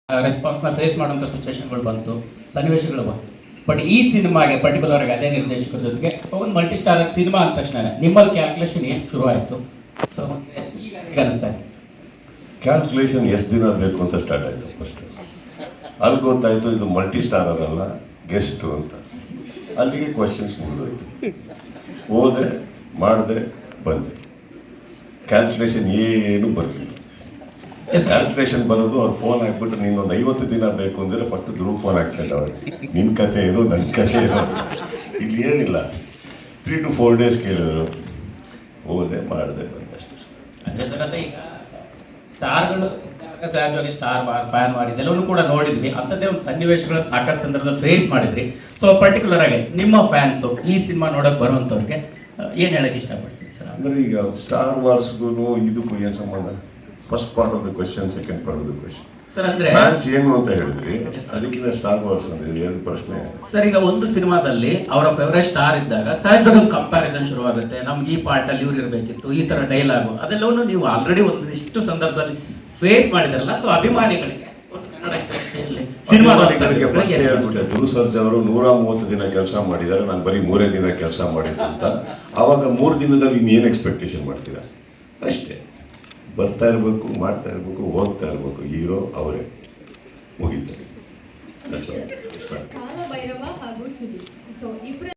ರೆಸ್ಪಾನ್ಸ್ನ face ಮಾಡುವಂಥ ಸಿಚುವೇಶನ್ಗಳು ಬಂತು, ಸನ್ನಿವೇಶಗಳು ಬಂತು. ಬಟ್ ಈ ಸಿನಿಮಾಗೆ ಪರ್ಟಿಕ್ಯುಲರ್ ಆಗಿ ಅದೇ ನಿರ್ದೇಶಕರ ಜೊತೆಗೆ ಒಂದು ಮಲ್ಟಿ ಸ್ಟಾರರ್ ಸಿನಿಮಾ ಅಂದ ತಕ್ಷಣ ನಿಮ್ಮಲ್ಲಿ ಕ್ಯಾಲ್ಕುಲೇಷನ್ ಏನು ಶುರು ಆಯಿತು? ಸೊ ಈಗ ಹೇಗೆ ಅನಿಸ್ತಾ ಇತ್ತು? ಕ್ಯಾಲ್ಕುಲೇಷನ್ ಎಷ್ಟು ದಿನ ಬೇಕು ಅಂತ ಸ್ಟಾರ್ಟ್ ಆಯಿತು. ಫಸ್ಟ್ ಅಲ್ಲಿ ಗೊತ್ತಾಯಿತು ಇದು ಮಲ್ಟಿ ಸ್ಟಾರರ್ ಅಲ್ಲ, ಗೆಸ್ಟು ಅಂತ. ಅಲ್ಲಿಗೆ ಕ್ವಶನ್ಸ್ ಮುಗಿದೋಯ್ತು. ಹೋದೆ, ಮಾಡಿದೆ, ಬಂದೆ. ಕ್ಯಾಲ್ಕುಲೇಷನ್ ಏನು ಬರಲಿಲ್ಲ. ಕ್ಯಾಲ್ಕುಲೇಷನ್ ಬರೋದು ಅವ್ರು ಫೋನ್ ಹಾಕ್ಬಿಟ್ಟು ನೀನೊಂದು 50 ದಿನ ಬೇಕು ಅಂದರೆ ಫಸ್ಟ್ ಧ್ರುವ ಫೋನ್ ಹಾಕ್ತಾರೆ ಅವ್ರಿಗೆ. ನಿನ್ನ ಕತೆ ಏನು, ನನ್ನ ಕತೆ ಏನು, ಇಲ್ಲಿ ಏನಿಲ್ಲ. 3 to 4 days ಕೇಳಿದ್ರು. ಹೋದೆ, ಮಾಡಿದೆ, ಬಂದೆ ಅಷ್ಟೇ. ಅಂದರೆ ಸರ್, ಅದೇ ಈಗ ಸ್ಟಾರ್ಗಳು ಸಹಜವಾಗಿ ಸ್ಟಾರ್ ವಾರ್, ಫ್ಯಾನ್ ವಾರ್ ಇದೆಲ್ಲವೂ ಕೂಡ ನೋಡಿದ್ವಿ. ಅಂಥದ್ದೇ ಒಂದು ಸನ್ನಿವೇಶಗಳನ್ನು ಸಾಕಷ್ಟು ಸಂದರ್ಭದಲ್ಲಿ ಫೇಸ್ ಮಾಡಿದ್ರಿ. ಸೊ ಪರ್ಟಿಕ್ಯುಲರ್ ಆಗಿ ನಿಮ್ಮ ಫ್ಯಾನ್ಸು ಈ ಸಿನಿಮಾ ನೋಡೋಕೆ ಬರುವಂಥವ್ರಿಗೆ ಏನು ಹೇಳಕ್ಕೆ ಇಷ್ಟಪಡ್ತೀವಿ ಸರ್? ಅಂದರೆ ಈಗ ಸ್ಟಾರ್ ವಾರ್ಸ್ಗೂ ಇದಕ್ಕೂ ಏನು ಸಂಬಂಧ? First part of the question, second part of the question. Sir ಅಂದರೆ ಫ್ಯಾನ್ಸ್ ಏನು ಅಂತ ಹೇಳಿದ್ರಿ, ಅದಕ್ಕಿಂತ ಸ್ಟಾರ್ ವಾರ್ಸ್ ಅಂದ್ರೆ ಎರಡು ಪ್ರಶ್ನೆ. ಸರ್, ಈಗ ಒಂದು ಸಿನಿಮಾದಲ್ಲಿ ಅವರ ಫೇವರೇಟ್ ಸ್ಟಾರ್ ಇದ್ದಾಗ ಸಹಜವಾಗಿ ಒಂದು ಕಂಪ್ಯಾರಿಸನ್ ಶುರುವಾಗುತ್ತೆ. ನಮ್ಗೆ ಈ ಪಾರ್ಟಲ್ಲಿ ಇವ್ರು ಇರಬೇಕಿತ್ತು, ಈ ಥರ ಡೈಲಾಗು, ಅದೆಲ್ಲವೂ ನೀವು ಆಲ್ರೆಡಿ ಒಂದಿಷ್ಟು ಸಂದರ್ಭದಲ್ಲಿ ಫೇಸ್ ಮಾಡಿದಾರಲ್ಲ. ಸೊ ಅಭಿಮಾನಿಗಳಿಗೆ ಒಂದು ಕನ್ನಡ ಇಂಡಸ್ಟ್ರಿಯಲ್ಲಿ ಸಿನಿಮಾಗಳಿಗೆ ಫಸ್ಟ್ ಹೇಳ್ಬಿಟ್ಟೆ, ಧ್ರುವ ಸರ್ಜಾ ಅವರು 130 ದಿನ ಕೆಲಸ ಮಾಡಿದ್ದಾರೆ, ನಾನು ಬರೀ 3 ದಿನ ಕೆಲಸ ಮಾಡಿದ್ದು ಅಂತ. ಆವಾಗ 3 ದಿನದಲ್ಲಿ ಇನ್ನೇನು ಎಕ್ಸ್ಪೆಕ್ಟೇಷನ್ ಮಾಡ್ತೀರಾ? ಅಷ್ಟೇ. ಬರ್ತಾ ಇರಬೇಕು, ಮಾಡ್ತಾ ಇರಬೇಕು, ಹೋಗ್ತಾ ಇರಬೇಕು. ಹೀರೋ ಅವರೇ. ಮುಗಿತಾರೆ. ಕಾಲಭೈರವ ಹಾಗೂ ಸುದೀಪ್. ಸೊ ಇಬ್ಬರ